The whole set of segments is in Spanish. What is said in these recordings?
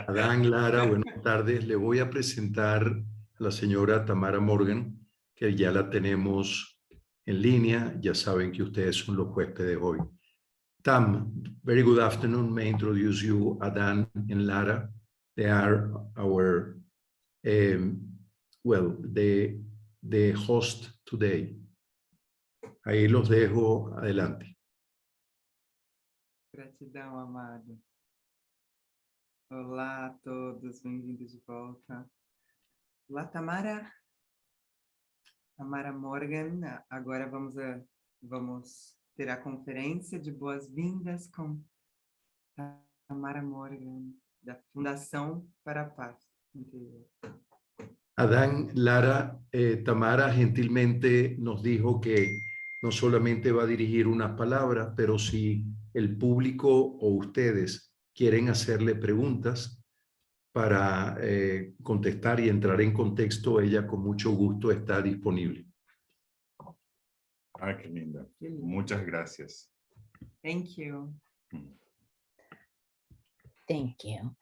Adan, Lara, buenas tardes. Le voy a presentar a la señora Tamara Morgan, que ya la tenemos en línea. Ya saben que ustedes son los huéspedes hoy. Tam, very good afternoon. May I introduce you, Adan and Lara. They are our, the host today. Ahí los dejo. Adelante. Gratidão, amado. Olá a todos, bem-vindos de volta. Olá, Tamara. Tamara Morgan. Agora vamos ter a conferência de boas-vindas com Tamara Morgan, da Fundação para a Paz Interior. Adan, Lara, Tamara gentilmente nos dijo que no solamente va a dirigir unas palabras, pero si el público o ustedes quieren hacerle preguntas para contestar y entrar en contexto, ella con mucho gusto está disponible. Ah, qué linda. Muchas gracias. Thank you. Thank you.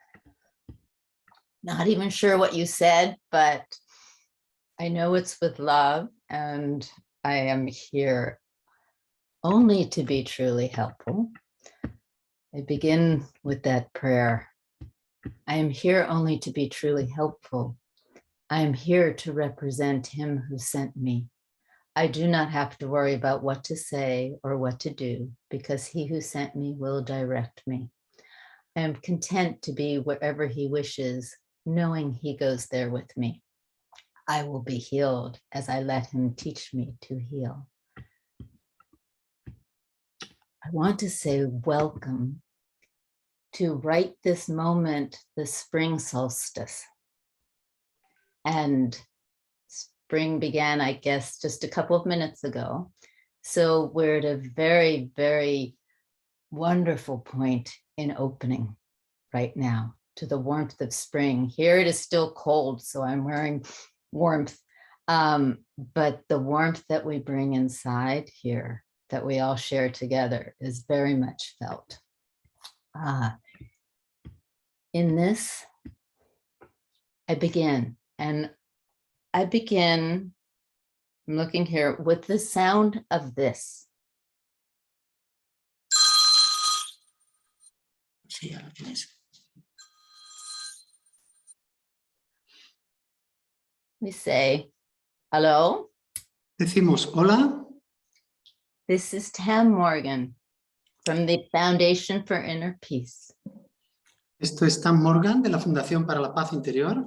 Not even sure what you said, but I know it's with love, and I am here only to be truly helpful. I begin with that prayer. I am here only to be truly helpful. I am here to represent him who sent me. I do not have to worry about what to say or what to do, because he who sent me will direct me. I am content to be wherever he wishes, knowing he goes there with me. I will be healed as I let him teach me to heal. I want to say welcome to right this moment, the spring solstice. And spring began, I guess, just a couple of minutes ago. So we're at a very, very wonderful point in opening right now to the warmth of spring. Here it is still cold, so I'm wearing warmth. But the warmth that we bring inside here, that we all share together, is very much felt. In this, I begin, I'm looking here with the sound of this. We say, hello. Decimos hola. This is Tam Morgan from the Foundation for Inner Peace. Esto es Tam Morgan de la Fundación para la Paz Interior.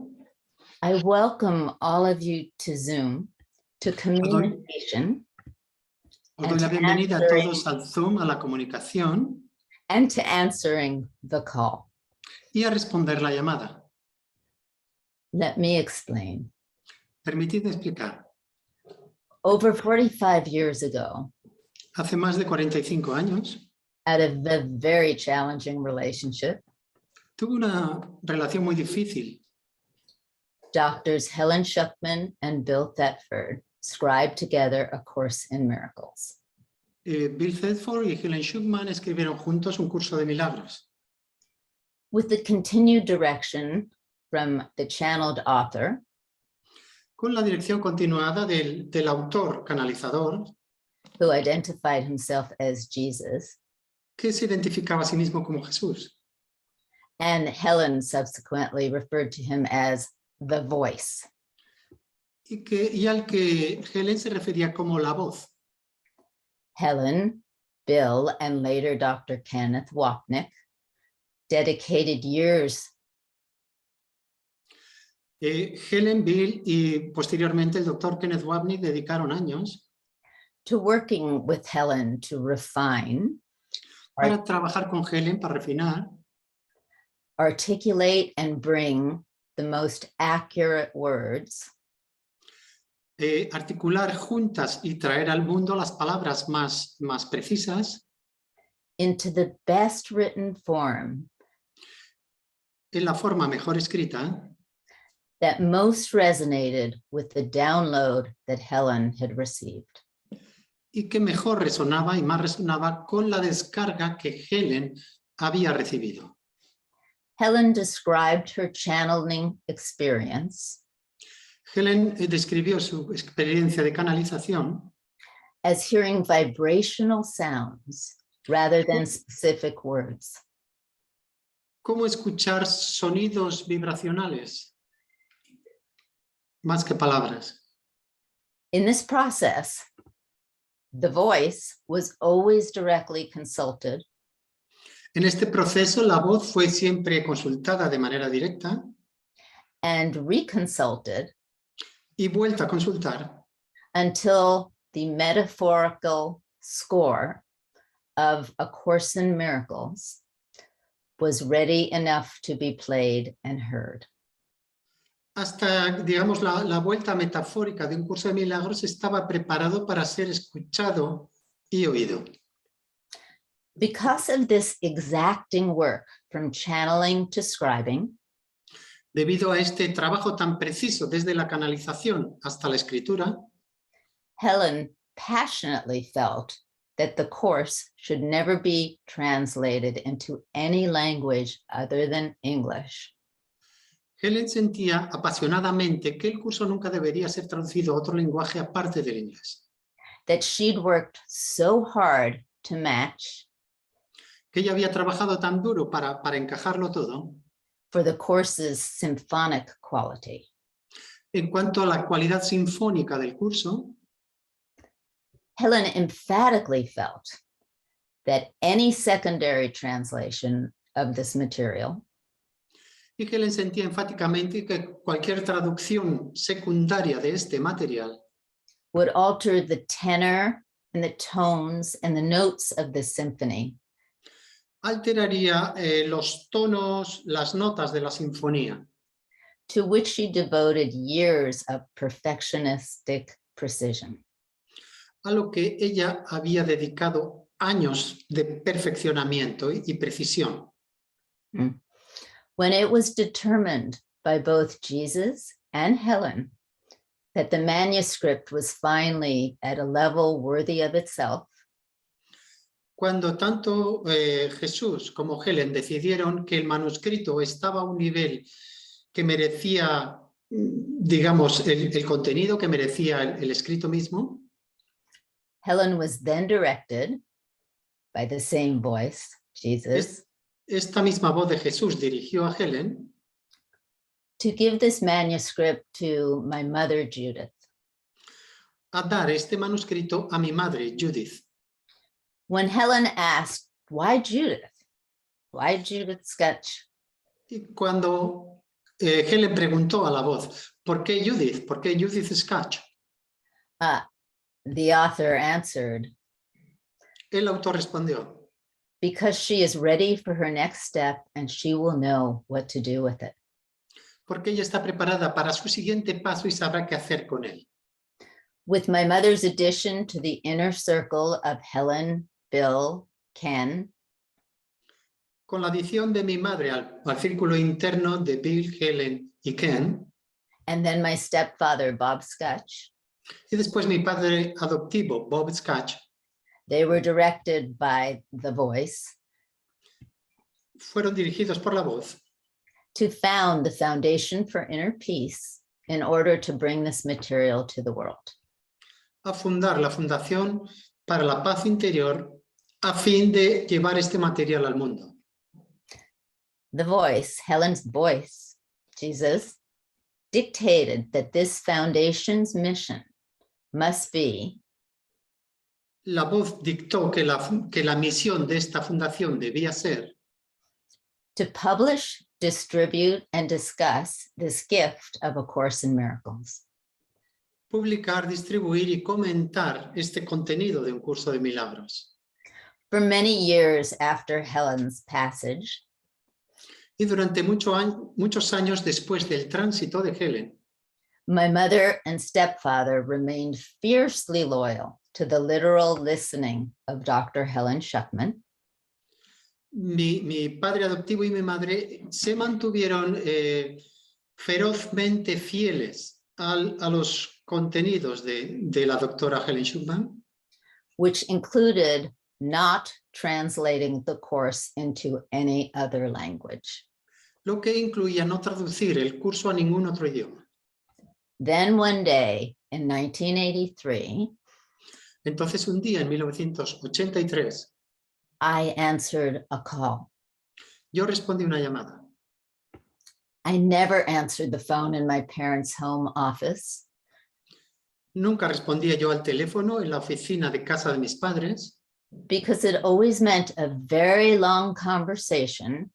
I welcome all of you to Zoom, to communication. Os doy la bienvenida a todos al Zoom, a la comunicación. And to answering the call. Y a responder la llamada. Let me explain. Permitidme explicar. Over 45 years ago, Hace más de 45 años, out of a very challenging relationship, tuve una relación muy difícil. Doctors Helen Schuckman and Bill Thetford scribed together A Course in Miracles. Bill Thetford y Helen Schuckman escribieron juntos un curso de milagros. With the continued direction from the channeled author, Con la dirección continuada del autor canalizador, who identified himself as Jesus, que se identificaba a sí mismo como Jesús. and Helen subsequently referred to him as the voice. Y al que Helen se refería como la voz. Helen, Bill, and later Dr. Kenneth Wapnick dedicated years Helen, Bill y posteriormente el doctor Kenneth Wapnick dedicaron años to working with Helen to refine, para trabajar con Helen, para refinar, articulate, and bring the most accurate words articular juntas y traer al mundo las palabras más precisas into the best written form en la forma mejor escrita that most resonated with the download that Helen had received. y que mejor resonaba y más resonaba con la descarga que Helen había recibido. Helen described her channeling experience Helen describió su experiencia de canalización as hearing vibrational sounds rather than specific words. como escuchar sonidos vibracionales más que palabras. In this process, the voice was always directly consulted, En este proceso, la voz fue siempre consultada de manera directa and reconsulted y vuelta a consultar until the metaphorical score of A Course in Miracles was ready enough to be played and heard. hasta, digamos, la vuelta metafórica de un curso de milagros estaba preparado para ser escuchado y oído. Because of this exacting work from channeling to scribing, Debido a este trabajo tan preciso desde la canalización hasta la escritura, Helen passionately felt that the course should never be translated into any language other than English. Helen sentía apasionadamente que el curso nunca debería ser traducido a otro lenguaje aparte del inglés, That she'd worked so hard to match que ella había trabajado tan duro para encajarlo todo. for the course's symphonic quality. En cuanto a la cualidad sinfónica del curso, Helen emphatically felt that any secondary translation of this material y Helen sentía enfáticamente que cualquier traducción secundaria de este material would alter the tenor and the tones and the notes of the symphony alteraría los tonos, las notas de la sinfonía, to which she devoted years of perfectionistic precision. a lo que ella había dedicado años de perfeccionamiento y precisión. When it was determined by both Jesus and Helen that the manuscript was finally at a level worthy of itself, Cuando tanto Jesús como Helen decidieron que el manuscrito estaba a un nivel que merecía, digamos, el contenido que merecía el escrito mismo, Helen was then directed by the same voice, Jesus, esta misma voz de Jesús dirigió a Helen to give this manuscript to my mother, Judith. a dar este manuscrito a mi madre, Judith. When Helen asked, why Judith? Why Judith Sketch? Y cuando Helen preguntó a la voz, ¿por qué Judith? ¿Por qué Judith Scotch? The author answered, El autor respondió, because she is ready for her next step and she will know what to do with it. porque ella está preparada para su siguiente paso y sabrá qué hacer con él. With my mother's addition to the inner circle of Helen, Bill, Ken, Con la adición de mi madre al círculo interno de Bill, Helen y Ken, and then my stepfather, Bob Scutch, y después mi padre adoptivo, Bob Scotch, they were directed by the voice fueron dirigidos por la voz to found the Foundation for Inner Peace in order to bring this material to the world. a fundar la Fundación para la Paz Interior a fin de llevar este material al mundo. The voice, Helen's voice, Jesus, dictated that this foundation's mission must be La voz dictó que la misión de esta fundación debía ser to publish, distribute, and discuss this gift of A Course in Miracles. publicar, distribuir y comentar este contenido de un curso de milagros. For many years after Helen's passage, Y durante muchos años después del tránsito de Helen, my mother and stepfather remained fiercely loyal to the literal listening of Dr. Helen Schuckman, mi padre adoptivo y mi madre se mantuvieron ferozmente fieles a los contenidos de la doctora Helen Schuckman, which included not translating the course into any other language. lo que incluía no traducir el curso a ningún otro idioma. Then one day in 1983, Entonces un día en 1983 I answered a call. yo respondí una llamada. I never answered the phone in my parents' home office Nunca respondía yo al teléfono en la oficina de casa de mis padres because it always meant a very long conversation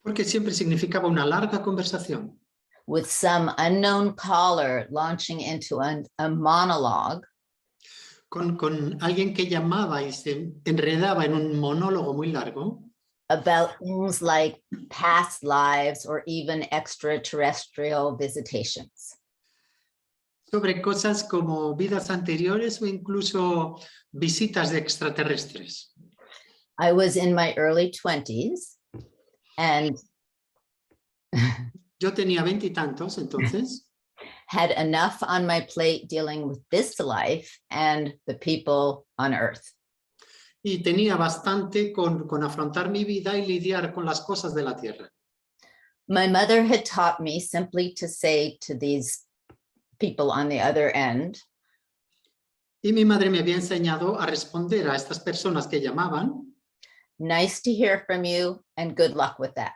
porque siempre significaba una larga conversación with some unknown caller launching into a monologue con alguien que llamaba y se enredaba en un monólogo muy largo about things like past lives or even extraterrestrial visitations. sobre cosas como vidas anteriores o incluso visitas de extraterrestres. I was in my early 20s and Yo tenía 20 y tantos entonces had enough on my plate dealing with this life and the people on earth. y tenía bastante con afrontar mi vida y lidiar con las cosas de la tierra. My mother had taught me simply to say to these people on the other end, Y mi madre me había enseñado a responder a estas personas que llamaban. nice to hear from you and good luck with that.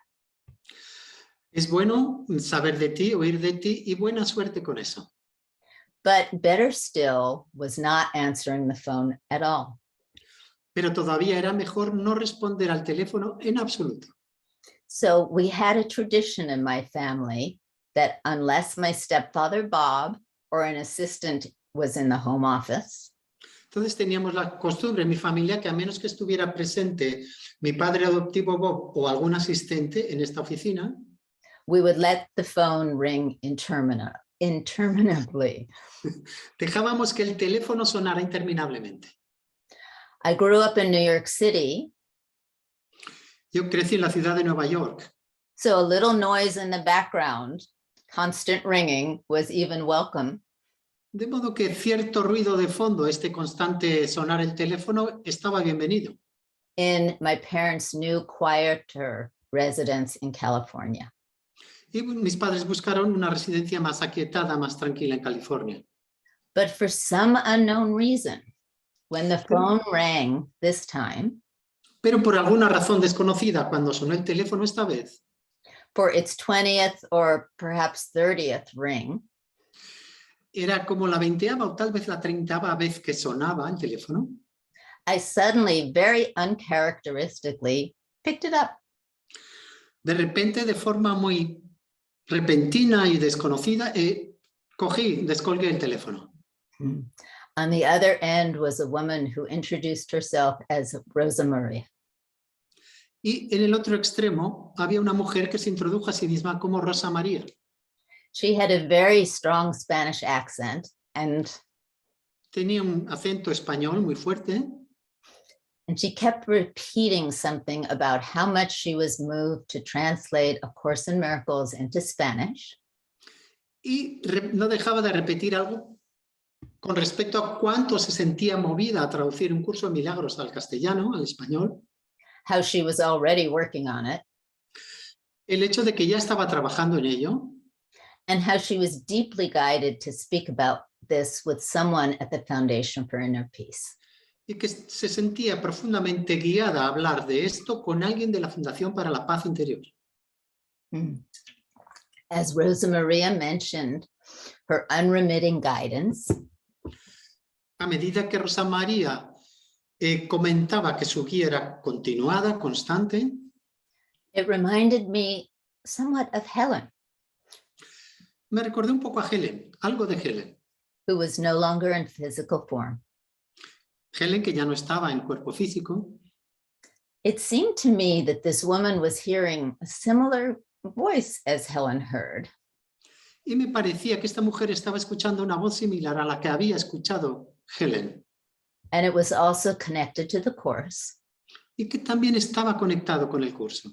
Es bueno saber de ti, oír de ti y buena suerte con eso. But better still was not answering the phone at all. Pero todavía era mejor no responder al teléfono en absoluto. So we had a tradition in my family that unless my stepfather, Bob, or an assistant was in the home office, Entonces teníamos la costumbre en mi familia que a menos que estuviera presente mi padre adoptivo Bob o algún asistente en esta oficina, we would let the phone ring interminably. dejábamos que el teléfono sonara interminablemente. I grew up in New York City, Yo crecí en la ciudad de Nueva York, so a little noise in the background, constant ringing, was even welcome. de modo que cierto ruido de fondo, este constante sonar el teléfono, estaba bienvenido. In my parents' new, quieter residence in California. Y mis padres buscaron una residencia más aquietada, más tranquila en California. But for some unknown reason, when the phone rang this time, Pero por alguna razón desconocida, cuando sonó el teléfono esta vez, for its 20th or perhaps 30th ring, era como la 20ª o tal vez la 30ª vez que sonaba el teléfono. I suddenly, very uncharacteristically, picked it up. De repente, de forma muy repentina y desconocida, descolgué el teléfono. On the other end was a woman who introduced herself as Rosa Maria. Y en el otro extremo había una mujer que se introdujo a sí misma como Rosa María. She had a very strong Spanish accent, and Tenía un acento español muy fuerte she kept repeating something about how much she was moved to translate A Course in Miracles into Spanish. y no dejaba de repetir algo con respecto a cuánto se sentía movida a traducir un curso de milagros al castellano, al español. How she was already working on it, El hecho de que ya estaba trabajando en ello and how she was deeply guided to speak about this with someone at the Foundation for Inner Peace. y que se sentía profundamente guiada a hablar de esto con alguien de la Fundación para la Paz Interior. As Rosa Maria mentioned, her unremitting guidance A medida que Rosa María comentaba que su guía era continuada, constante, it reminded me somewhat of Helen, me recordé un poco a Helen, algo de Helen. who was no longer in physical form. Helen, que ya no estaba en cuerpo físico. It seemed to me that this woman was hearing a similar voice as Helen heard, Y me parecía que esta mujer estaba escuchando una voz similar a la que había escuchado Helen. and it was also connected to the Course. Y que también estaba conectado con el curso.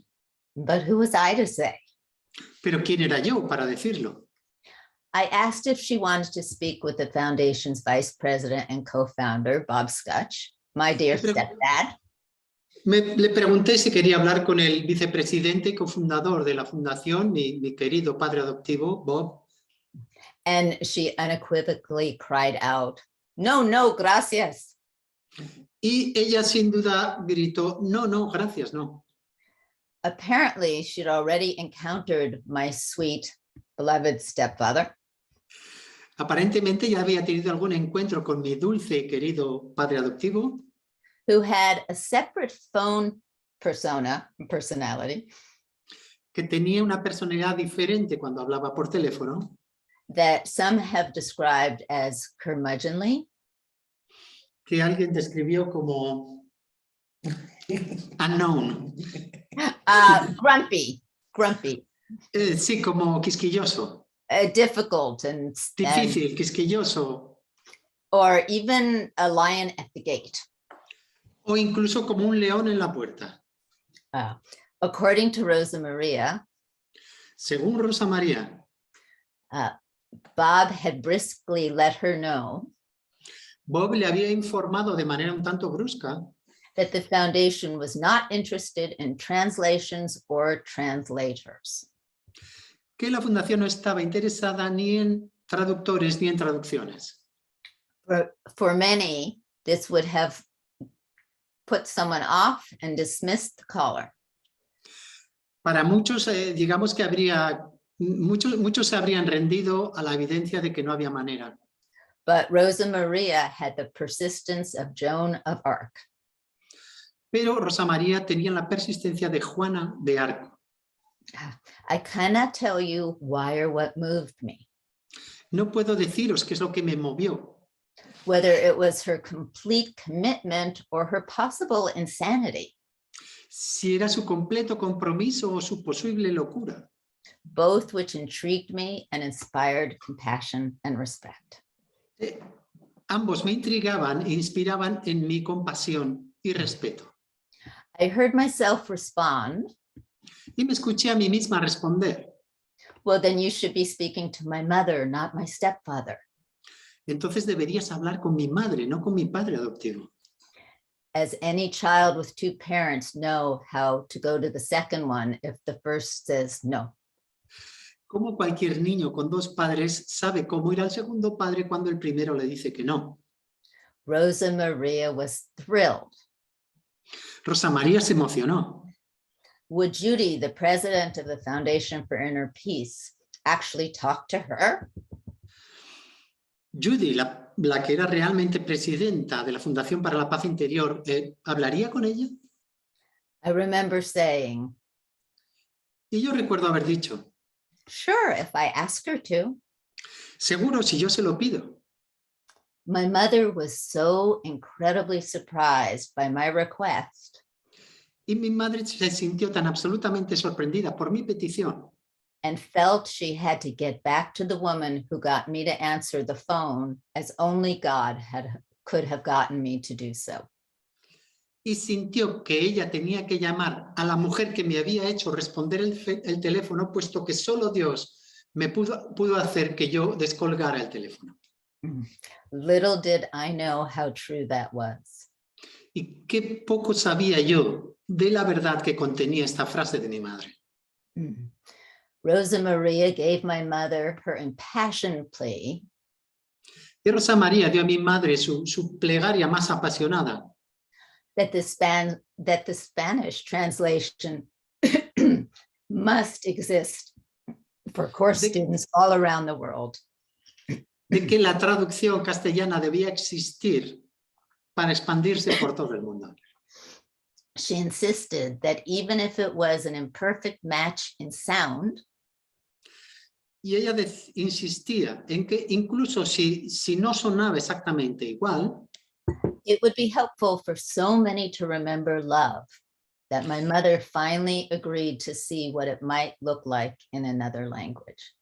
But who was I to say? Pero ¿quién era yo para decirlo? I asked if she wanted to speak with the Foundation's vice president and co-founder, Bob Scutch, my dear stepdad. Le pregunté si quería hablar con el vicepresidente y cofundador de la Fundación, mi querido padre adoptivo, Bob. And she unequivocally cried out, "No, no, gracias." Y ella sin duda gritó, no, no, gracias, no. Apparently, she'd already encountered my sweet, beloved stepfather, Aparentemente ya había tenido algún encuentro con mi dulce y querido padre adoptivo, who had a separate phone personality que tenía una personalidad diferente cuando hablaba por teléfono, that some have described as curmudgeonly, que alguien describió como unknown. grumpy, Sí, como quisquilloso, difficult, and difícil, quisquilloso, or even a lion at the gate. o incluso como un león en la puerta. According to Rosa Maria, Según Rosa María, Bob had briskly let her know Bob le había informado de manera un tanto brusca that the foundation was not interested in translations or translators. que la fundación no estaba interesada ni en traductores ni en traducciones. For many, this would have put someone off and dismissed the caller. Para muchos, digamos que muchos se habrían rendido a la evidencia de que no había manera. But Rosa Maria had the persistence of Joan of Arc. Pero Rosa María tenía la persistencia de Juana de Arco. I cannot tell you why or what moved me, No puedo deciros qué es lo que me movió, whether it was her complete commitment or her possible insanity, si era su completo compromiso o su posible locura, both which intrigued me and inspired compassion and respect. Ambos me intrigaban e inspiraban en mi compasión y respeto. I heard myself respond, Y me escuché a mí misma responder, well, then you should be speaking to my mother, not my stepfather. entonces deberías hablar con mi madre, no con mi padre adoptivo. As any child with two parents know how to go to the second one if the first says no. Como cualquier niño con dos padres sabe cómo ir al segundo padre cuando el primero le dice que no. Rosa Maria was thrilled. Rosa María se emocionó. Would Judy, the president of the Foundation for Inner Peace, actually talk to her? Judy, la que era realmente presidenta de la Fundación para la Paz Interior, ¿hablaría con ella? I remember saying, Y yo recuerdo haber dicho, sure, if I ask her to. seguro si yo se lo pido. My mother was so incredibly surprised by my request Y mi madre se sintió tan absolutamente sorprendida por mi petición and felt she had to get back to the woman who got me to answer the phone, as only God could have gotten me to do so. y sintió que ella tenía que llamar a la mujer que me había hecho responder el teléfono, puesto que solo Dios me pudo hacer que yo descolgara el teléfono. Little did I know how true that was. Y qué poco sabía yo de la verdad que contenía esta frase de mi madre. Rosa Maria gave my mother her impassioned plea. Y Rosa María dio a mi madre su plegaria más apasionada, That the Spanish translation must exist for course students all around the world. de que la traducción castellana debía existir para expandirse por todo el mundo. She insisted that even if it was an imperfect match in sound, Y ella insistía en que incluso si no sonaba exactamente igual, it would be helpful for so many to remember love, that my mother finally agreed to see what it might look like in another language.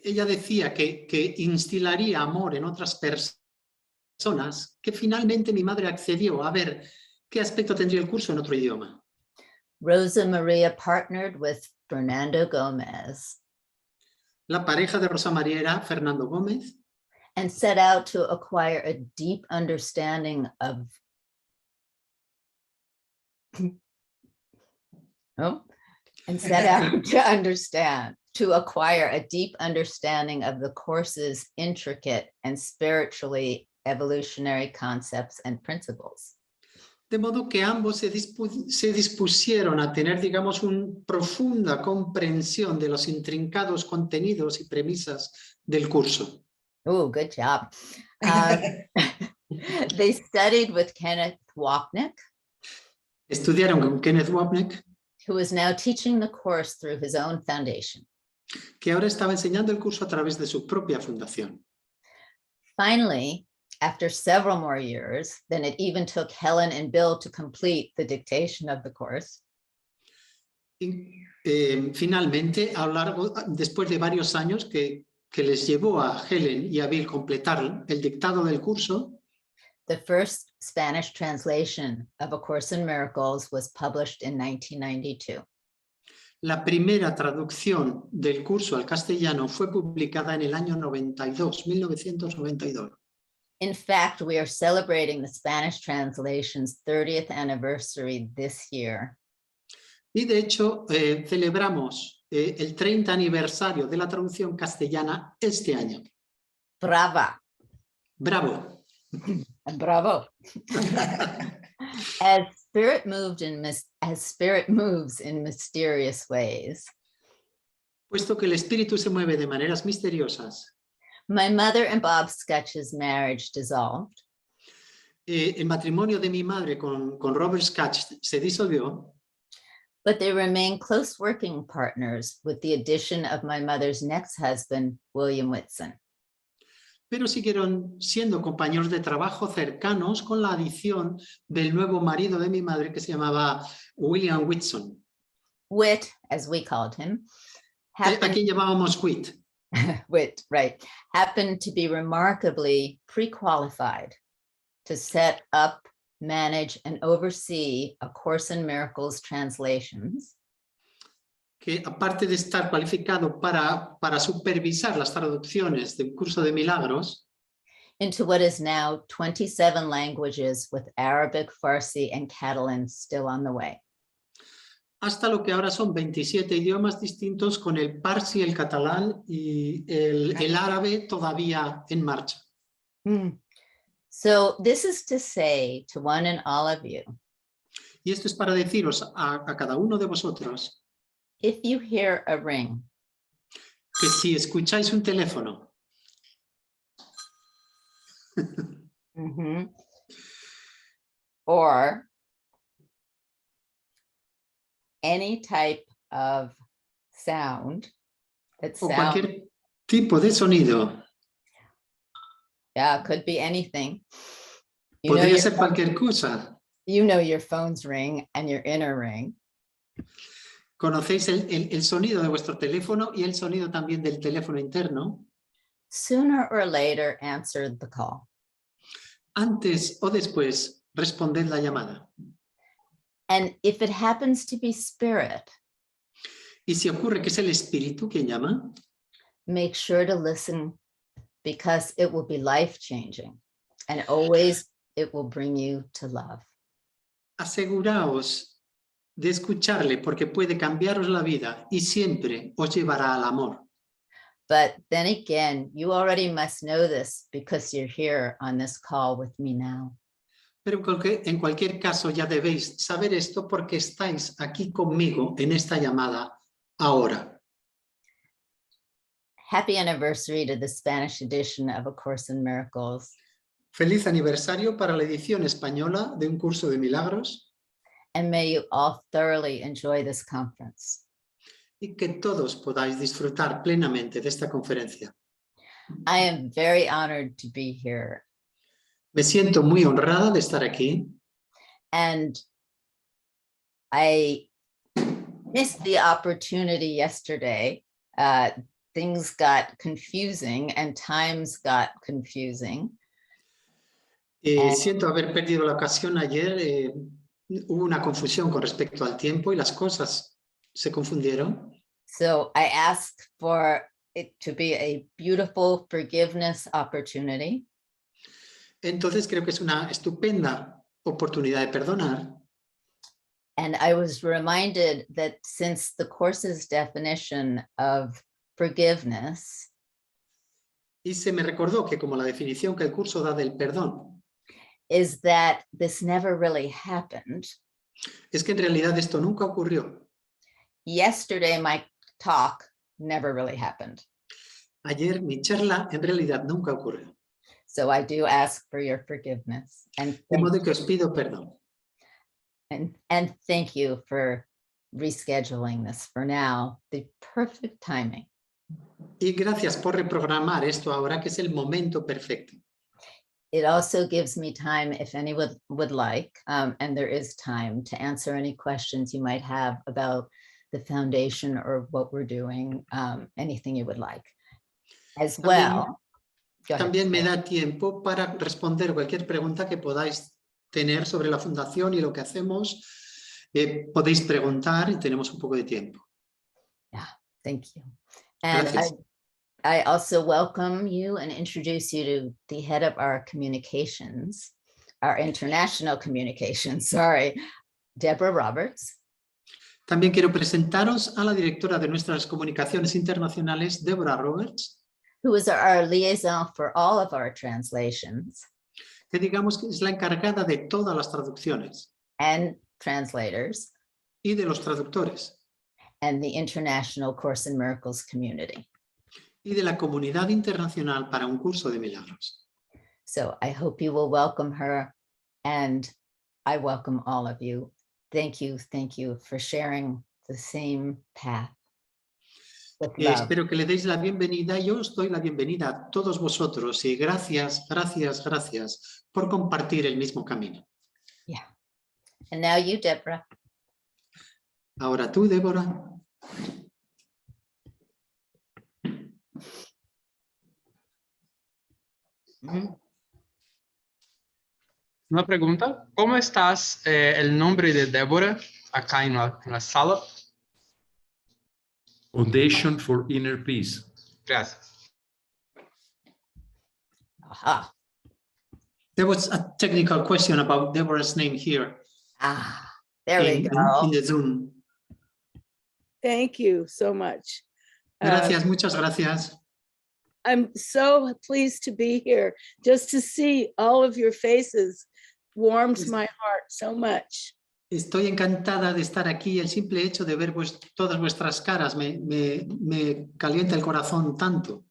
ella decía que instilaría amor en otras personas, que finalmente mi madre accedió a ver qué aspecto tendría el curso en otro idioma. Rosa Maria partnered with Fernando Gomez La pareja de Rosa María era Fernando Gómez and set out to acquire a deep understanding of Oh, and set out to acquire a deep understanding of the course's intricate and spiritually evolutionary concepts and principles. De modo que ambos se dispusieron a tener, digamos, una profunda comprensión de los intrincados contenidos y premisas del curso. Oh, good job. They studied with Kenneth Wapnick, Estudiaron con Kenneth Wapnick, who is now teaching the course through his own foundation. que ahora estaba enseñando el curso a través de su propia fundación. Finally, after several more years than it even took Helen and Bill to complete the dictation of the course, Y, finalmente, después de varios años que les llevó a Helen y a Bill completar el dictado del curso, the first Spanish translation of A Course in Miracles was published in 1992. la primera traducción del curso al castellano fue publicada en el año 1992. In fact, we are celebrating the Spanish translation's 30th anniversary this year. Y de hecho, celebramos el 30 aniversario de la traducción castellana este año. Brava. ¡Bravo! Bravo. As spirit moves in mysterious ways, Puesto que el espíritu se mueve de maneras misteriosas, my mother and Bob Sketch's marriage dissolved, el matrimonio de mi madre con Robert Sketch se disolvió, but they remain close working partners with the addition of my mother's next husband, William Whitson. pero siguieron siendo compañeros de trabajo cercanos con la adición del nuevo marido de mi madre que se llamaba William Whitson, Whit, as we called him, a quien llamábamos Whit. Whit, right, happened to be remarkably pre-qualified to set up, manage, and oversee A Course in Miracles translations, que aparte de estar cualificado para supervisar las traducciones del curso de Milagros, into what is now 27 languages with Arabic, Farsi, and Catalan still on the way. hasta lo que ahora son 27 idiomas distintos con el parsi, el catalán y el árabe todavía en marcha. So this is to say to one and all of you, Y esto es para deciros a cada uno de vosotros if you hear a ring, que si escucháis un teléfono or any type of sound that o sounds, cualquier tipo de sonido, yeah, could be anything. You know, podría ser cualquier cosa. you know your phone's ring and your inner ring. Conocéis el sonido de vuestro teléfono y el sonido también del teléfono interno. Sooner or later, answer the call. Antes o después, responded la llamada. And if it happens to be spirit, Y si ocurre que es el espíritu quien llama, make sure to listen because it will be life-changing and always it will bring you to love. aseguraos de escucharle porque puede cambiaros la vida y siempre os llevará al amor. But then again, you already must know this because you're here on this call with me now. Pero en cualquier caso ya debéis saber esto porque estáis aquí conmigo en esta llamada ahora. Happy anniversary to the Spanish edition of A Course in Miracles. Feliz aniversario para la edición española de un curso de milagros. And may you all thoroughly enjoy this conference. Y que todos podáis disfrutar plenamente de esta conferencia. I am very honored to be here. Me siento muy honrada de estar aquí. And I missed the opportunity yesterday. Things got confusing and times got confusing. Siento haber perdido la ocasión ayer. Hubo una confusión con respecto al tiempo y las cosas se confundieron. So I asked for it to be a beautiful forgiveness opportunity. Entonces creo que es una estupenda oportunidad de perdonar. And I was reminded that since the course's definition of forgiveness Y se me recordó que como la definición que el curso da del perdón is that this never really happened. es que en realidad esto nunca ocurrió. Yesterday, my talk never really happened. Ayer mi charla en realidad nunca ocurrió. So I do ask for your forgiveness and De modo que os pido perdón. thank you for rescheduling this for now, the perfect timing. Y gracias por reprogramar esto ahora, que es el momento perfecto. It also gives me time, if anyone would like, and there is time, to answer any questions you might have about the foundation or what we're doing, anything you would like. As well, go ahead. También me da tiempo para responder cualquier pregunta que podáis tener sobre la fundación y lo que hacemos. Podéis preguntar y tenemos un poco de tiempo. Yeah, thank you. And Gracias. I also welcome you and introduce you to the head of our communications, our international communications, sorry, Deborah Roberts. También quiero presentaros a la directora de nuestras comunicaciones internacionales, Deborah Roberts, Who is our liaison for all of our translations que digamos que es la encargada de todas las traducciones and translators y de los traductores and the International Course in Miracles community. y de la comunidad internacional para un curso de milagros. So I hope you will welcome her, and I welcome all of you. Thank you for sharing the same path with love. Espero que le deis la bienvenida. Yo os doy la bienvenida a todos vosotros y gracias por compartir el mismo camino. Yeah. And now you, Deborah. Ahora tú, Débora. Una pregunta, ¿cómo estás el nombre de Deborah acá en la sala? Foundation for Inner Peace. Gracias. Aha. There was a technical question about Deborah's name here There we in go. the Zoom. Thank you so much. Gracias, muchas gracias. I'm so pleased to be here. Just to see all of your faces warms my heart so much. Estoy encantada de estar aquí. El simple hecho de ver todas vuestras caras me calienta el corazón tanto.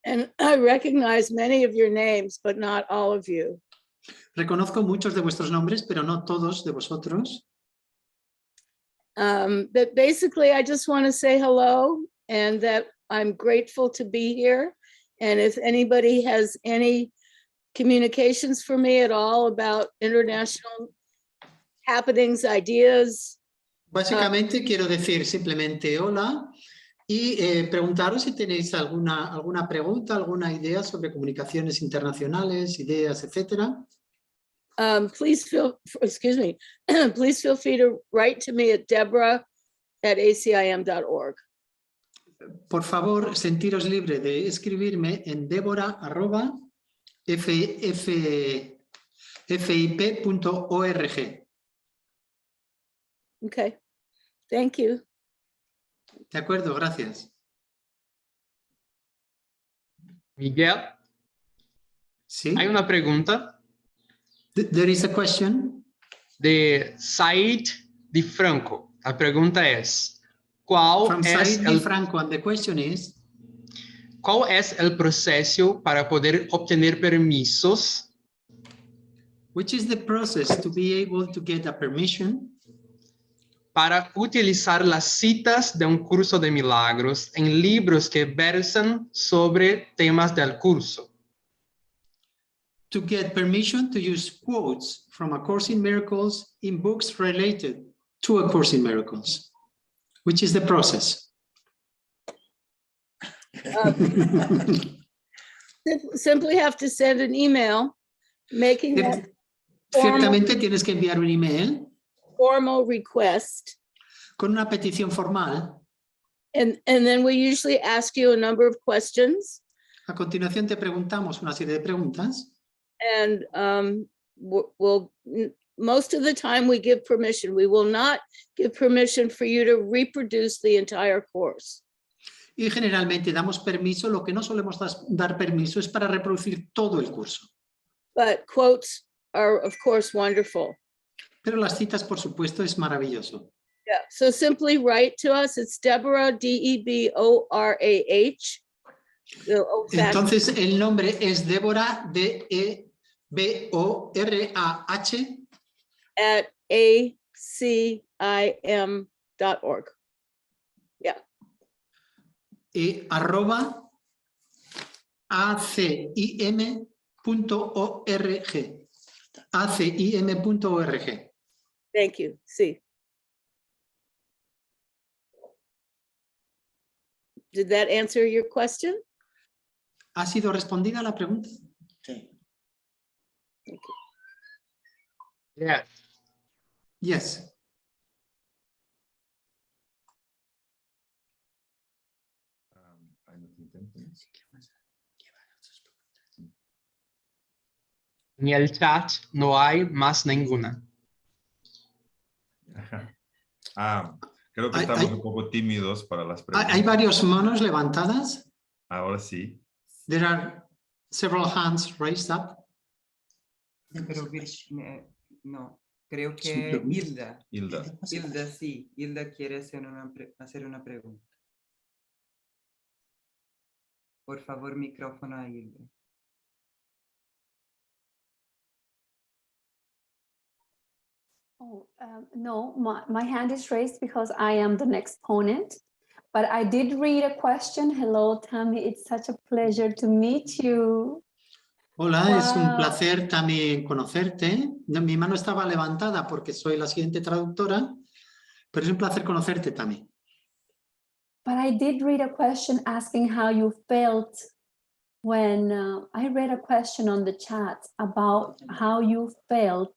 And I recognize many of your names, but not all of you. Reconozco muchos de vuestros nombres, pero no todos de vosotros. But basically, I just want to say hello and that I'm grateful to be here. And if anybody has any communications for me at all about international happenings, ideas. Básicamente quiero decir simplemente hola y preguntaros si tenéis alguna pregunta, alguna idea sobre comunicaciones internacionales, ideas, etcétera. Please feel free to write to me at Deborah@acim.org. Por favor, sentiros libre de escribirme en deborah@fip.org. Okay, thank you. De acuerdo, gracias. Miguel, ¿Sí? hay una pregunta There is a question. de Said Di Franco. La pregunta es, From Said Di Franco, and the question is, ¿cuál es el proceso para poder obtener permisos which is the process to be able to get a permission para utilizar las citas de un curso de milagros en libros que versan sobre temas del curso? to get permission to use quotes from A Course in Miracles in books related to A Course in Miracles? Which is the process? Simply have to send an email making that Ciertamente tienes que enviar un email formal request. con una petición formal. And then we usually ask you a number of questions. A continuación te preguntamos una serie de preguntas And we'll most of the time we give permission. We will not give permission for you to reproduce the entire course. Y generalmente damos permiso, lo que no solemos dar permiso es para reproducir todo el curso. But quotes are, of course, wonderful. Pero las citas, por supuesto, es maravilloso. Yeah, so simply write to us. It's Deborah, D-E-B-O-R-A-H. Entonces, el nombre es Deborah, D-E-B-O-R-A-H. At acim.org. Yeah. Y @ acim.org. acim.org. Thank you. Sí. Did that answer your question? ¿Ha sido respondida la pregunta? Sí. Yes. Yes. En el chat no hay más ninguna. Creo que estamos un poco tímidos para las preguntas. Hay varios manos levantadas. Ahora sí. There are several hands raised up. Pero no, creo que Hilda. Hilda. Hilda, sí. Hilda quiere hacer una pregunta. Por favor, micrófono a Hilda. Oh, no, my hand is raised because I am the next ponent, but I did read a question. Hello, Tammy. It's such a pleasure to meet you. Hola, es un Wow. placer también conocerte. No, mi mano estaba levantada porque soy la siguiente traductora, pero es un placer conocerte también. But I did read a question asking how you felt when I read a question on the chat about how you felt.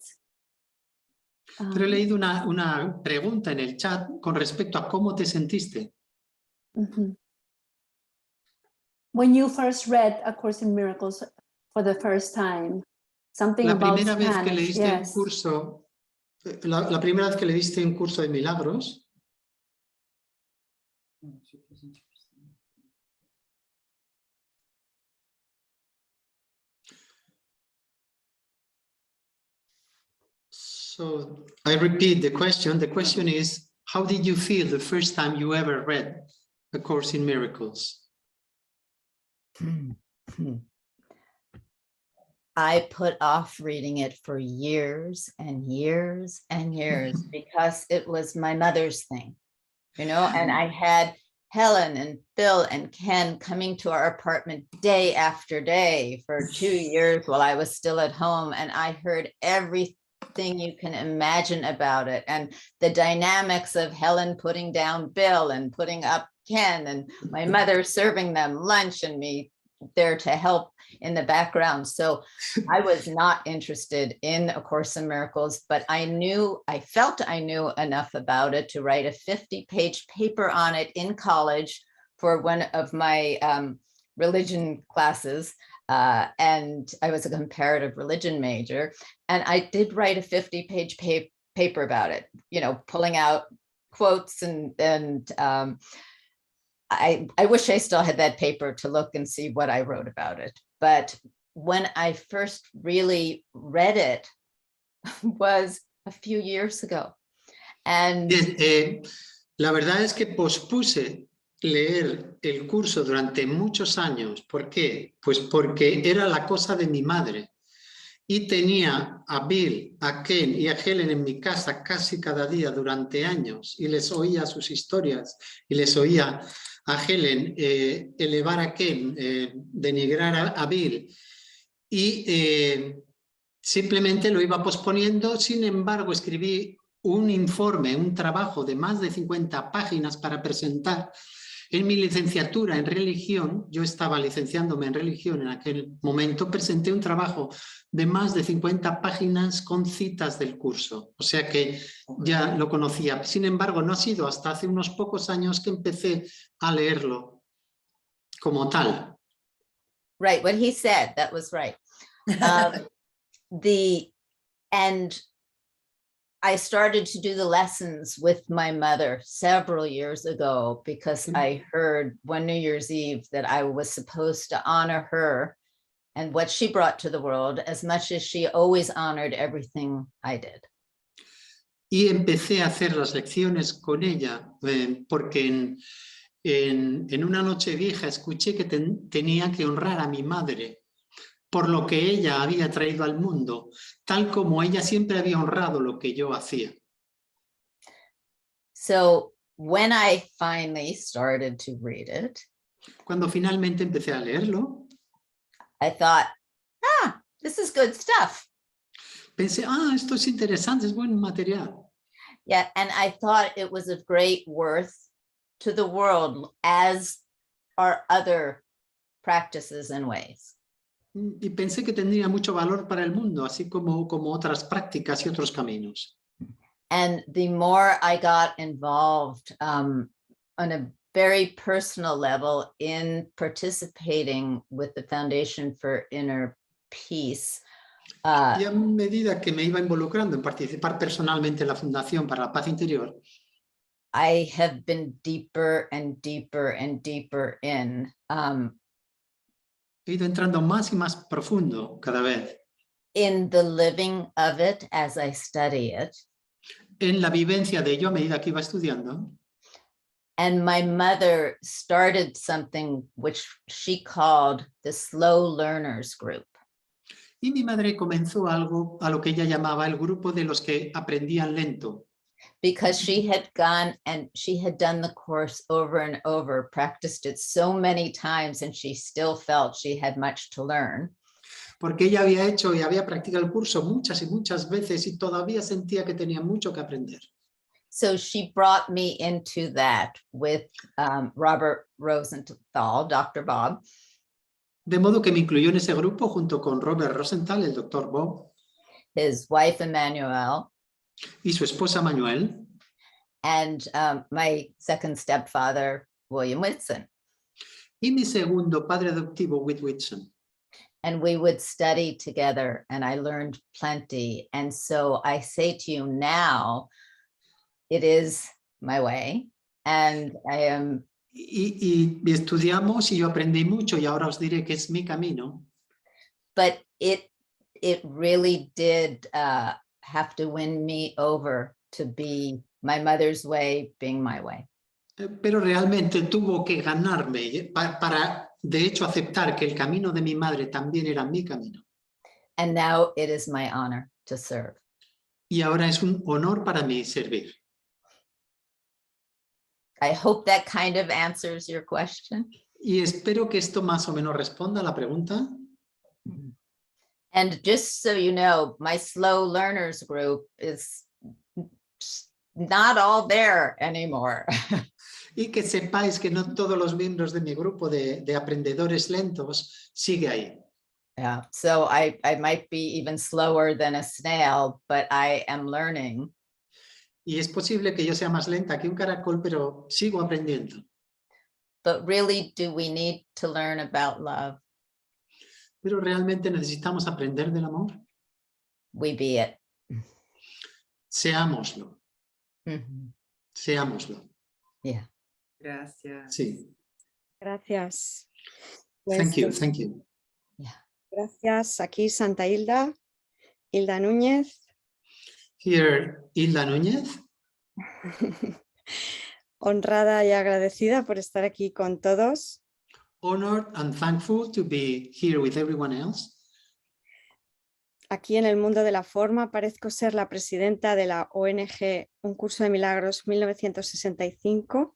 Pero he leído una pregunta en el chat con respecto a cómo te sentiste. When you first read A Course in Miracles for the first time, something La about primera vez que Spanish, leíste un yes. curso, la primera vez que leíste un curso de Milagros, so I repeat the question. The question is, how did you feel the first time you ever read A Course in Miracles? I put off reading it for years and years and years because it was my mother's thing, you know, and I had Helen and Phil and Ken coming to our apartment day after day for 2 years while I was still at home. And I heard everything you can imagine about it, and the dynamics of Helen putting down Bill and putting up Ken, and my mother serving them lunch and me there to help in the background. So I was not interested in A Course in Miracles, but I felt I knew enough about it to write a 50-page paper on it in college for one of my religion classes. And I was a comparative religion major, and I did write a 50-page paper about it, you know, pulling out quotes and I wish I still had that paper to look and see what I wrote about it. But when I first really read it was a few years ago. And la verdad es que pospuse leer el curso durante muchos años. ¿Por qué? Pues porque era la cosa de mi madre. Y tenía a Bill, a Ken y a Helen en mi casa casi cada día durante años. Y les oía sus historias. Y les oía a Helen elevar a Ken, denigrar a Bill. Y simplemente lo iba posponiendo. Sin embargo, escribí un informe, un trabajo de más de 50 páginas para presentar en mi licenciatura en religión. Yo estaba licenciándome en religión en aquel momento. Presenté un trabajo de más de 50 páginas con citas del curso. O sea que ya lo conocía. Sin embargo, no ha sido hasta hace unos pocos años que empecé a leerlo como tal. Right, what he said, that was right. And I started to do the lessons with my mother several years ago because I heard one New Year's Eve that I was supposed to honor her and what she brought to the world as much as she always honored everything I did. Y empecé a hacer las lecciones con ella porque en una noche vieja escuché que tenía que honrar a mi madre por lo que ella había traído al mundo, tal como ella siempre había honrado lo que yo hacía. So when I finally started to read it, Cuando finalmente empecé a leerlo, I thought, this is good stuff. pensé, esto es interesante, es buen material. Yeah, and I thought it was of great worth to the world, as are other practices and ways. Y pensé que tendría mucho valor para el mundo, así como otras prácticas y otros caminos. And the more I got involved on a very personal level in participating with the Foundation for Inner Peace. Y a medida que me iba involucrando en participar personalmente en la Fundación para la Paz Interior, I have been deeper and deeper and deeper in. he ido entrando más y más profundo cada vez. In the living of it as I study it. En la vivencia de ello a medida que iba estudiando. And my mother started something which she called the Slow Learners Group. Y mi madre comenzó algo a lo que ella llamaba el grupo de los que aprendían lento. Because she had gone and she had done the course over and over, practiced it so many times, and she still felt she had much to learn. Porque ella había hecho y había practicado el curso muchas y muchas veces y todavía sentía que tenía mucho que aprender. So she brought me into that with Robert Rosenthal, Dr. Bob. De modo que me incluyó en ese grupo junto con Robert Rosenthal, el Dr. Bob, his wife Emmanuel, y su esposa Manuel, and my second stepfather, William Whitson. y mi segundo padre adoptivo, Whitson. And we would study together, and I learned plenty. And so I say to you now, it is my way, and I am. Y estudiamos y yo aprendí mucho y ahora os diré que es mi camino. But it really did have to win me over to be my mother's way being my way. Pero realmente tuvo que ganarme para, de hecho, aceptar que el camino de mi madre también era mi camino. And now it is my honor to serve. Y ahora es un honor para mí servir. I hope that kind of answers your question. Y espero que esto más o menos responda a la pregunta. And just so you know, my slow learners group is not all there anymore. Y que sepáis que no todos los miembros de mi grupo de aprendedores lentos sigue ahí. Yeah, so I might be even slower than a snail, but I am learning. Y es posible que yo sea más lenta que un caracol, pero sigo aprendiendo. But really, do we need to learn about love? Pero realmente necesitamos aprender del amor. We be it. Seámoslo. Mm-hmm. Seámoslo. Yeah. Gracias. Sí. Gracias. Thank you, thank you. Yeah. Gracias. Aquí Santa Hilda, Hilda Núñez. Here, Hilda Núñez. Honrada y agradecida por estar aquí con todos. Honored and thankful to be here with everyone else. Aquí en el mundo de la forma parezco ser la presidenta de la ONG Un Curso de Milagros 1965.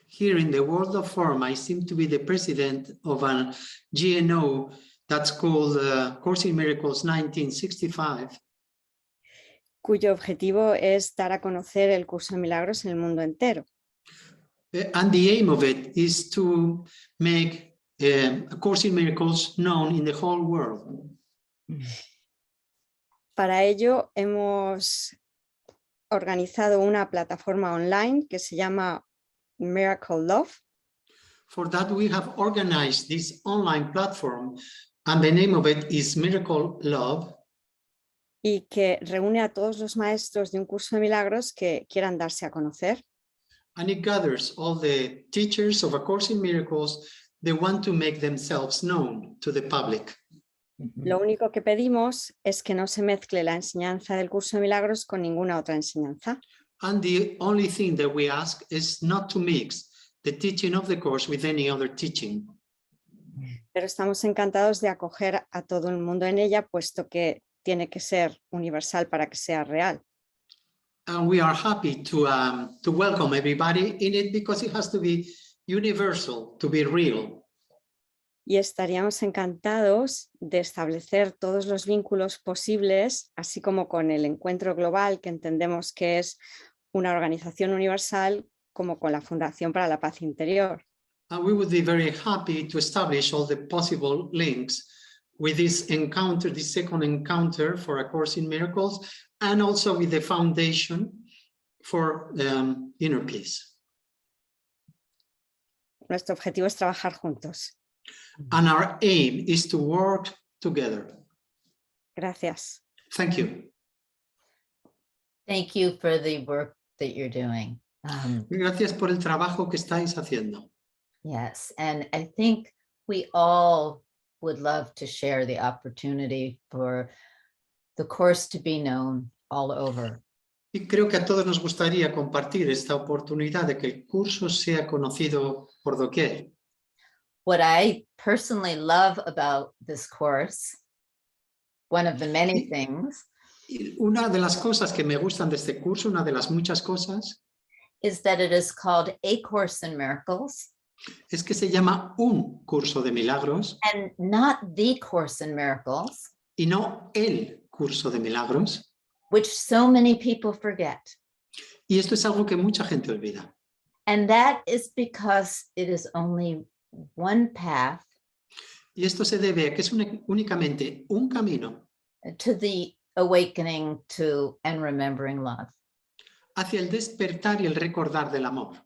Here in the world of form, I seem to be the president of a GNO that's called Course in Miracles 1965. Cuyo objetivo es dar a conocer el Curso de Milagros en el mundo entero. And the aim of it is to make A Course in Miracles known in the whole world. Para ello hemos organizado una plataforma online que se llama Miracle Love. For that we have organized this online platform and the name of it is Miracle Love. y que reúne a todos los maestros de un curso de milagros que quieran darse a conocer. And it gathers all the teachers of A Course in Miracles that want to make themselves known to the public. Lo único que pedimos es que no se mezcle la enseñanza del curso de milagros con ninguna otra enseñanza. And the only thing that we ask is not to mix the teaching of the course with any other teaching. Pero estamos encantados de acoger a todo el mundo en ella, puesto que tiene que ser universal para que sea real. And we are happy to welcome everybody in it because it has to be universal, to be real. Y estaríamos encantados de establecer todos los vínculos posibles, así como con el Encuentro Global, que entendemos que es una organización universal, como con la Fundación para la Paz Interior. And we would be very happy to establish all the possible links with this encounter, this second encounter for A Course in Miracles, and also with the Foundation for Inner Peace. Nuestro objetivo es trabajar juntos. And our aim is to work together. Gracias. Thank you. Thank you for the work that you're doing. Gracias por el trabajo que estáis haciendo. Yes, and I think we all would love to share the opportunity for the course to be known all over. Y creo que a todos nos gustaría compartir esta oportunidad de que el curso sea conocido por doquier. What I personally love about this course, one of the many things, Y una de las cosas que me gustan de este curso, una de las muchas cosas, is that it is called A Course in Miracles es que se llama un curso de milagros and not the Course in Miracles, y no el curso de milagros. which so many people forget. Y esto es algo que mucha gente olvida. And that is because it is only one path Y esto se debe a que es únicamente un camino to the awakening to and remembering love. hacia el despertar y el recordar del amor.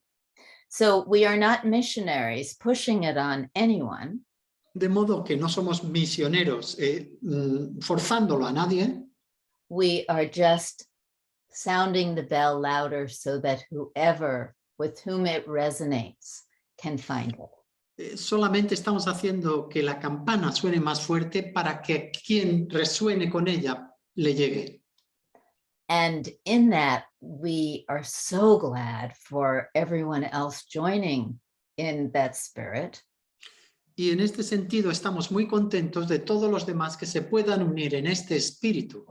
So we are not missionaries pushing it on anyone. De modo que no somos misioneros forzándolo a nadie, We are just sounding the bell louder so that whoever with whom it resonates can find it. solamente estamos haciendo que la campana suene más fuerte para que quien resuene con ella le llegue. And in that, we are so glad for everyone else joining in that spirit. Y en este sentido estamos muy contentos de todos los demás que se puedan unir en este espíritu.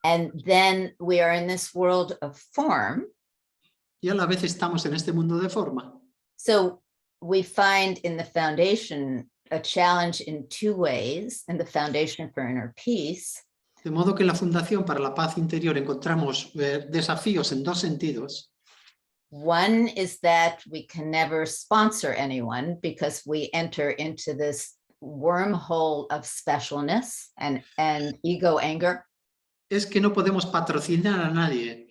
And then we are in this world of form. Y a la vez estamos en este mundo de forma. So we find in the foundation a challenge in two ways, in the Foundation for Inner Peace. De modo que en la Fundación para la Paz Interior encontramos desafíos en dos sentidos. One is that we can never sponsor anyone because we enter into this wormhole of specialness and ego anger. Es que no podemos patrocinar a nadie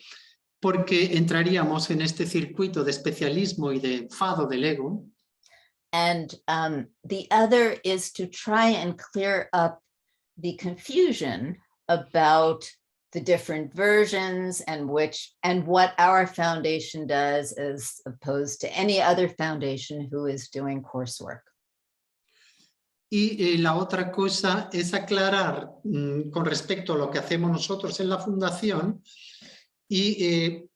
porque entraríamos en este circuito de especialismo y de enfado del ego. And the other is to try and clear up the confusion about the different versions and what our foundation does as opposed to any other foundation who is doing coursework. Y la otra cosa es aclarar con respecto a lo que hacemos nosotros en la Fundación y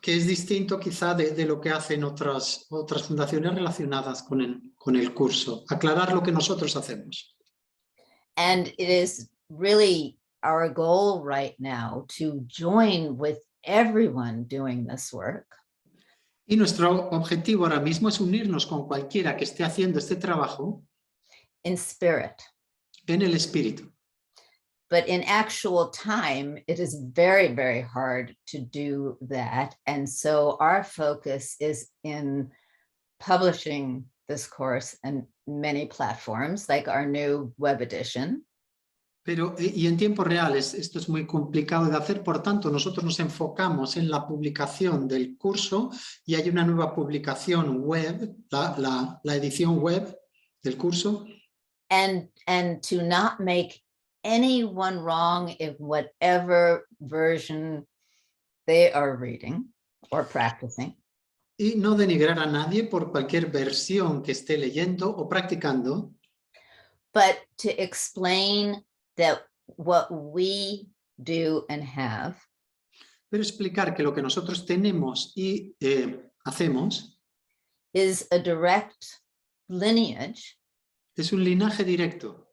que es distinto quizá de lo que hacen otras fundaciones relacionadas con el curso. Aclarar lo que nosotros hacemos. And it is really our goal right now to join with everyone doing this work. Y nuestro objetivo ahora mismo es unirnos con cualquiera que esté haciendo este trabajo in spirit. En el espíritu. But in actual time, it is very, very hard to do that. And so our focus is in publishing this course in many platforms, like our new web edition. Pero, y en tiempo real, esto es muy complicado de hacer, por tanto, nosotros nos enfocamos en la publicación del curso y hay una nueva publicación web, la edición web del curso. And to not make anyone wrong in whatever version they are reading or practicing. Y no denigrar a nadie por cualquier versión que esté leyendo o practicando, But to explain that what we do and have pero explicar que lo que nosotros tenemos y hacemos is a direct lineage es un linaje directo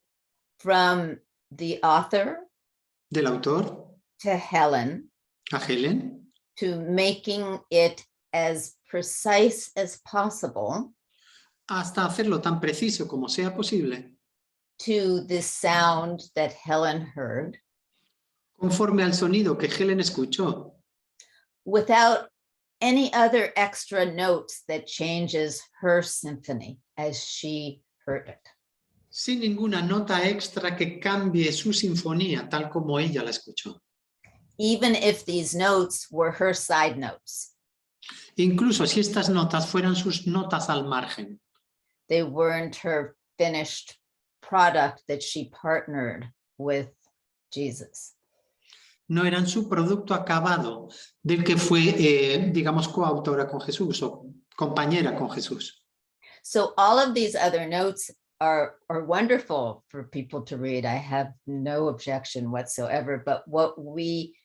from the author del autor to Helen, a Helen, to making it as precise as possible hasta hacerlo tan preciso como sea posible, to the sound that Helen heard, conforme al sonido que Helen escuchó, without any other extra notes that changes her symphony as she heard it. sin ninguna nota extra que cambie su sinfonía tal como ella la escuchó. Even if these notes were her side notes, Incluso si estas notas fueran sus notas al margen, they weren't her finished product that she partnered with Jesus. no eran su producto acabado del que fue, digamos, coautora con Jesús o compañera con Jesús. So all of these other notes are wonderful for people to read. I have no objection whatsoever, but what we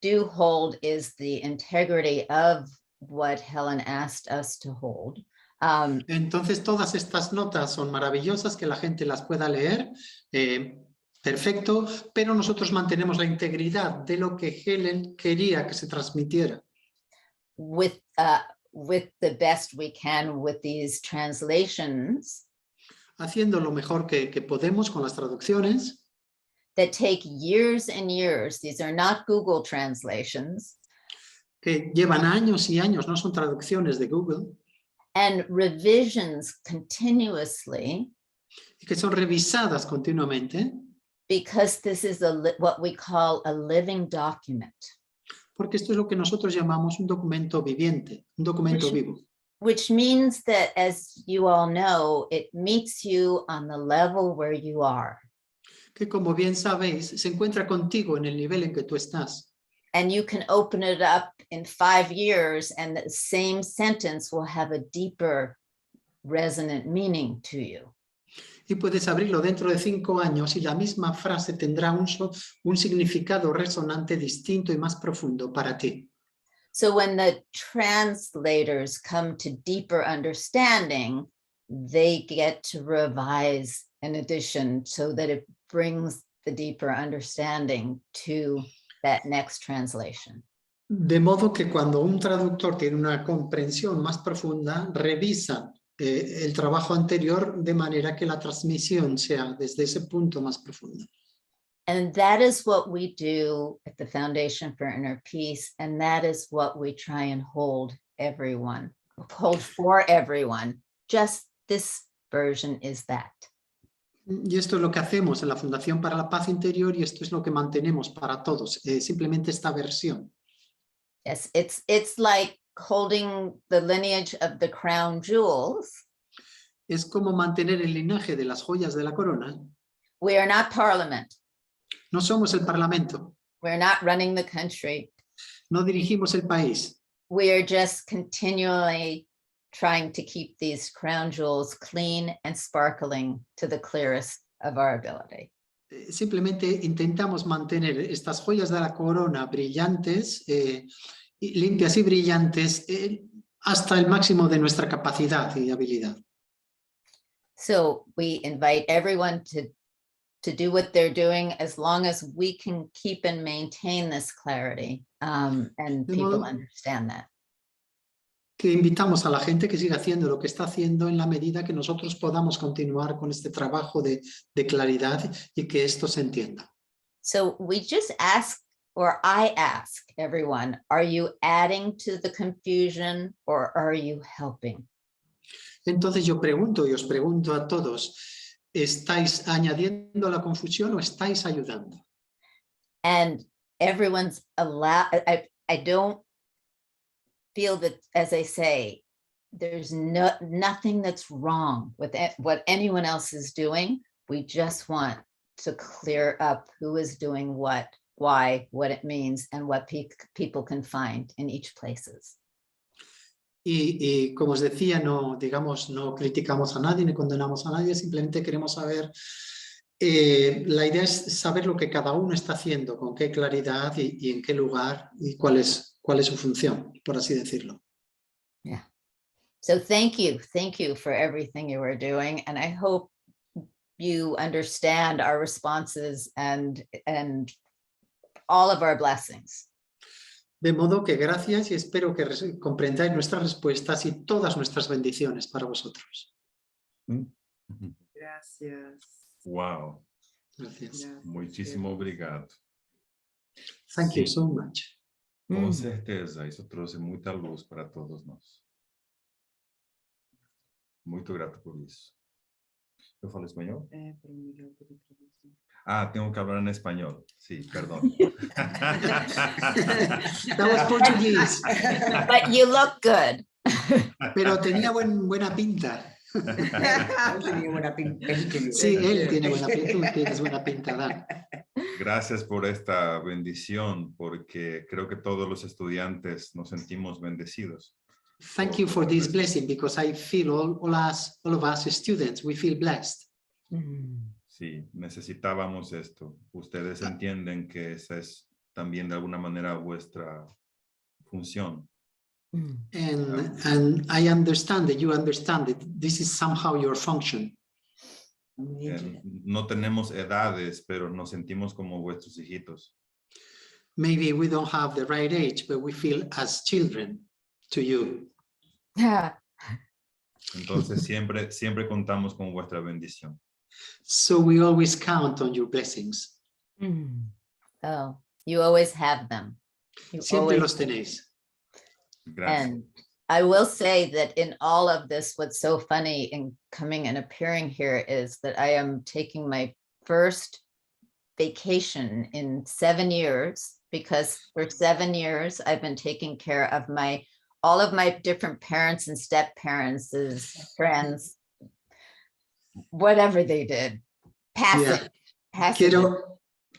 do hold is the integrity of what Helen asked us to hold. Entonces todas estas notas son maravillosas, que la gente las pueda leer, perfecto, pero nosotros mantenemos la integridad de lo que Helen quería que se transmitiera. With the best we can with these translations Haciendo lo mejor que podemos con las traducciones, that take years and years. These are not Google translations. que llevan años y años, no son traducciones de Google, And revisions continuously, y que son revisadas continuamente, because this is what we call a living document, porque esto es lo que nosotros llamamos un documento viviente, un documento vivo. which means that, as you all know, it meets you on the level where you are. Que como bien sabéis, se encuentra contigo en el nivel en que tú estás. And you can open it up in 5 years and the same sentence will have a deeper resonant meaning to you. Y puedes abrirlo dentro de 5 años y la misma frase tendrá un significado resonante distinto y más profundo para ti. So when the translators come to deeper understanding, they get to revise an edition so that it brings the deeper understanding to that next translation. De modo que cuando un traductor tiene una comprensión más profunda, revisa el trabajo anterior de manera que la transmisión sea desde ese punto más profundo. And that is what we do at the Foundation for Inner Peace, and that is what we try and hold for everyone. Just this version is that. Y esto es lo que hacemos en la Fundación para la Paz Interior y esto es lo que mantenemos para todos, simplemente esta versión. Yes, it's like holding the lineage of the crown jewels. Es como mantener el linaje de las joyas de la corona. We are not parliament. No somos el Parlamento. We're not running the country. No dirigimos el país. We are just continually trying to keep these crown jewels clean and sparkling to the clearest of our ability. Simplemente intentamos mantener estas joyas de la corona brillantes, limpias y brillantes, hasta el máximo de nuestra capacidad y habilidad. So we invite everyone to do what they're doing as long as we can keep and maintain this clarity, and people understand that. Que invitamos a la gente que siga haciendo lo que está haciendo en la medida que nosotros podamos continuar con este trabajo de claridad y que esto se entienda. So we just ask, or I ask everyone, are you adding to the confusion or are you helping? Entonces yo pregunto y os pregunto a todos, ¿estáis añadiendo la confusión o estáis ayudando? And everyone's allowed, I don't feel that, as I say, there's nothing that's wrong with what anyone else is doing. We just want to clear up who is doing what, why, what it means, and what people can find in each places. Y como os decía, no, digamos, no criticamos a nadie ni condenamos a nadie, simplemente queremos saber, la idea es saber lo que cada uno está haciendo, con qué claridad y en qué lugar y cuál es su función, por así decirlo. Yeah. So thank you for everything you are doing, and I hope you understand our responses and all of our blessings. De modo que gracias y espero que comprendáis nuestras respuestas y todas nuestras bendiciones para vosotros. Gracias. Wow. Gracias. Muitíssimo obrigado. Thank you Sim. so much. Com certeza, isso trouxe muita luz para todos nós. Muito grato por isso. Eu falo espanhol? Para o Miguel poder traduzir. Ah, tenho que hablar en español. Sí, perdón. That was Portuguese. But you look good. Pero tenía buena pinta. Tenía buena pinta. Sí, él tiene buena pinta, tú tienes buena pinta, Adan. Gracias por esta bendición, porque creo que todos los estudiantes nos sentimos bendecidos. Thank you for this blessing, because I feel all of us students, we feel blessed. Sí, necesitábamos esto. Ustedes entienden que esa es también de alguna manera vuestra función. And I understand that you understand that this is somehow your function. No tenemos edades, pero nos sentimos como vuestros hijitos. Maybe we don't have the right age, but we feel as children to you. Entonces siempre contamos con vuestra bendición. So we always count on your blessings. Oh, you always have them. You Siempre always- los tenéis. Gracias. And I will say that in all of this, what's so funny in coming and appearing here is that I am taking my first vacation in 7 years, because for 7 years, I've been taking care of all of my different parents and step parents, friends, whatever they did. Passing.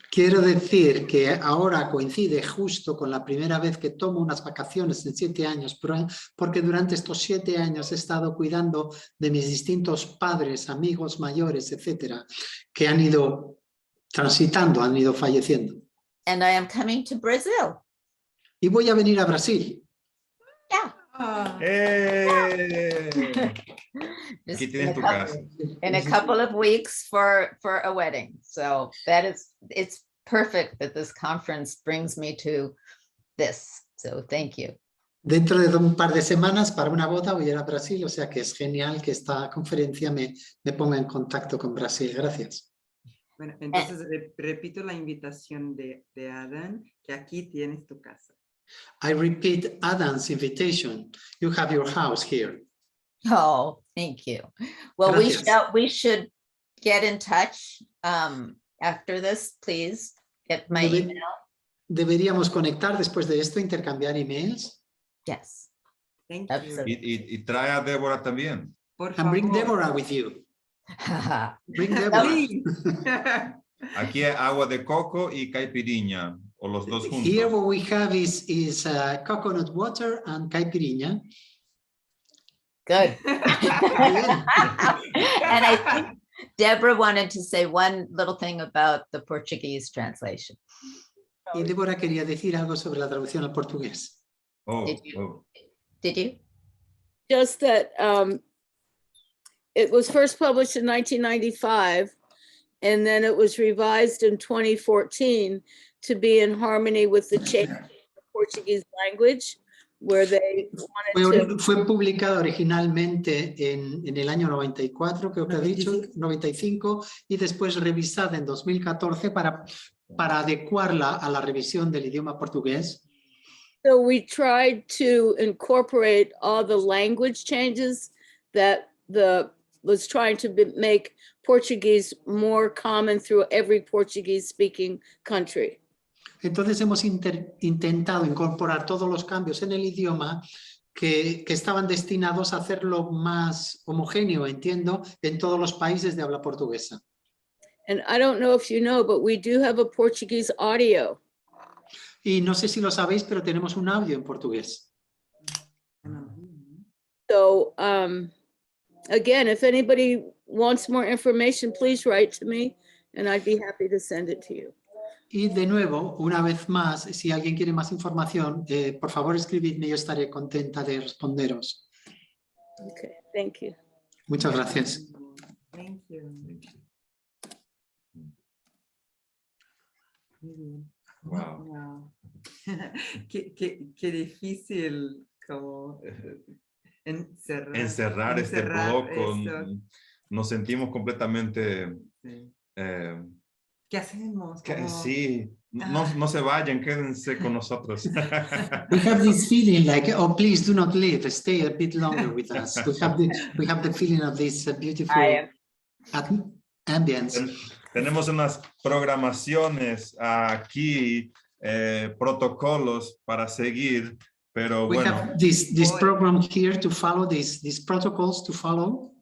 Quiero decir que ahora coincide justo con la primera vez que tomo unas vacaciones en 7 años, porque durante estos 7 años he estado cuidando de mis distintos padres, amigos mayores, etcétera, que han ido transitando, han ido falleciendo. And I am coming to Brazil. Y voy a venir a Brasil. Yeah. Just Aquí tienes tu casa. in a couple of weeks for a wedding. So it's perfect that this conference brings me to this. So thank you. Dentro de un par de semanas para una boda voy a ir a Brasil, o sea que es genial que esta conferencia me ponga en contacto con Brasil. Gracias. Bueno, entonces repito la invitación de Adan, que aquí tienes tu casa. I repeat Adan's invitation. You have your house here. Oh, thank you. Well, Gracias. we should get in touch after this, please. Get my email. Deberíamos conectar después de esto, intercambiar emails. Yes. Thank you. Absolutely. Y trae a Deborah también. Por And bring favor. Deborah with you. Bring Deborah. Sí. Aquí hay agua de coco y caipirinha, o los dos juntos. Here what we have is coconut water and caipirinha. Good. And I think Deborah wanted to say one little thing about the Portuguese translation. Y Deborah quería decir algo sobre la traducción al portugués. Did you? Just that it was first published in 1995, and then it was revised in 2014 to be in harmony with the change in the Portuguese language, where they wanted to... Fue publicado originalmente en el año 94, creo que ha dicho, 95, y después revisada en 2014 para adecuarla a la revisión del idioma portugués. So we tried to incorporate all the language changes that was trying to make Portuguese more common through every Portuguese-speaking country. Entonces hemos intentado incorporar todos los cambios en el idioma que estaban destinados a hacerlo más homogéneo, entiendo, en todos los países de habla portuguesa. And I don't know if you know, but we do have a Portuguese audio. Y no sé si lo sabéis, pero tenemos un audio en portugués. So again, if anybody wants more information, please write to me and I'd be happy to send it to you. Y de nuevo, una vez más, si alguien quiere más información, por favor escribidme, yo estaré contenta de responderos. Okay, thank you. Muchas gracias. Thank you. Wow. Wow. Qué difícil como Encerrar este bloco. esto. Nos sentimos completamente... Sí. eh, ¿Qué hacemos? Como- sí, no se vayan, quédense con nosotros. We have this feeling like, oh, please do not leave, stay a bit longer with us. We have the feeling of this beautiful ambience. Tenemos unas programaciones aquí, protocolos para seguir, pero We bueno. have this program here to follow, these protocols to follow.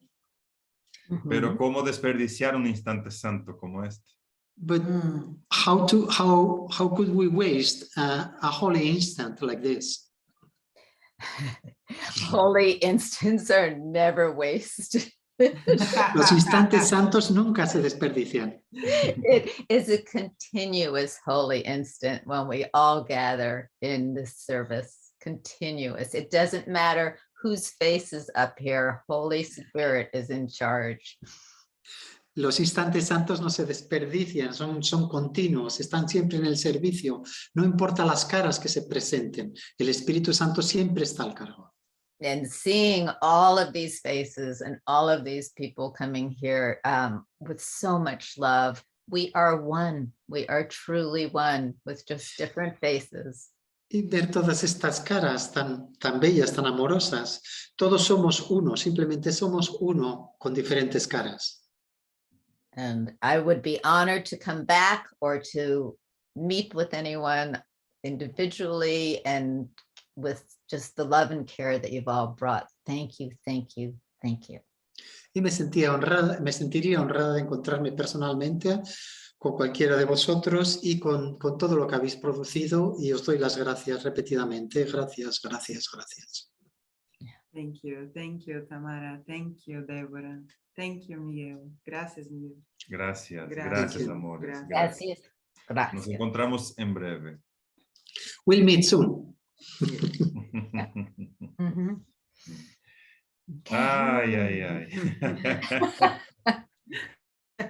Pero ¿cómo desperdiciar un instante santo como este? But how could we waste a holy instant like this? Holy instants are never wasted. Los instantes santos nunca se desperdician. It is a continuous holy instant when we all gather in this service. Continuous. It doesn't matter whose face is up here. Holy Spirit is in charge. Los instantes santos no se desperdician, son continuos, están siempre en el servicio. No importa las caras que se presenten, el Espíritu Santo siempre está al cargo. And seeing all of these faces and all of these people coming here with so much love, we are one. We are truly one with just different faces. Y ver todas estas caras tan bellas, tan amorosas, todos somos uno, simplemente somos uno con diferentes caras. And I would be honored to come back or to meet with anyone individually and with just the love and care that you've all brought. Thank you, thank you, thank you. Y me sentiría honrada de encontrarme personalmente con cualquiera de vosotros y con todo lo que habéis producido, y os doy las gracias repetidamente. Gracias, gracias, gracias. Thank you, Tamara. Thank you, Deborah. Thank you, Miguel. Gracias, Miguel. Gracias, amores. Gracias. Nos Gracias. encontramos en breve. We'll meet soon. Mhm. Ai.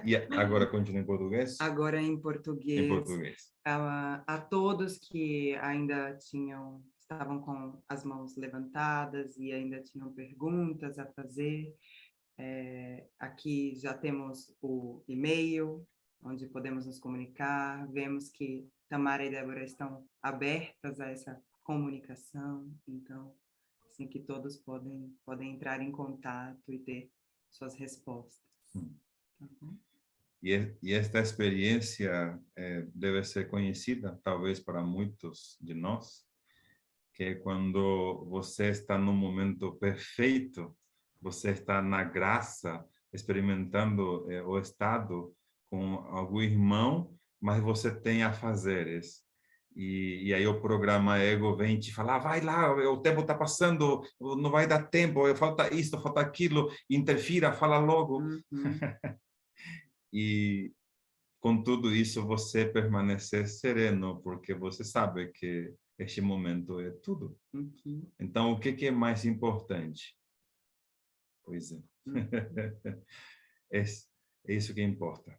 E agora continua em português? Agora em português. Em português. A todos que ainda estavam com as mãos levantadas e ainda tinham perguntas a fazer, aqui já temos o e-mail, onde podemos nos comunicar. Vemos que Tamara e Deborah estão abertas a essa comunicação, então, assim que todos podem entrar em contato e ter suas respostas. E esta experiência deve ser conhecida, talvez para muitos de nós, que é quando você está no momento perfeito, você está na graça, experimentando o estado com algum irmão, mas você tem afazeres. E aí o programa ego vem te falar, vai lá, o tempo está passando, não vai dar tempo, falta isto, falta aquilo, interfira, fala logo. E com tudo isso você permanecer sereno, porque você sabe que este momento é tudo. Então, o que é mais importante? Pois é. É isso que importa.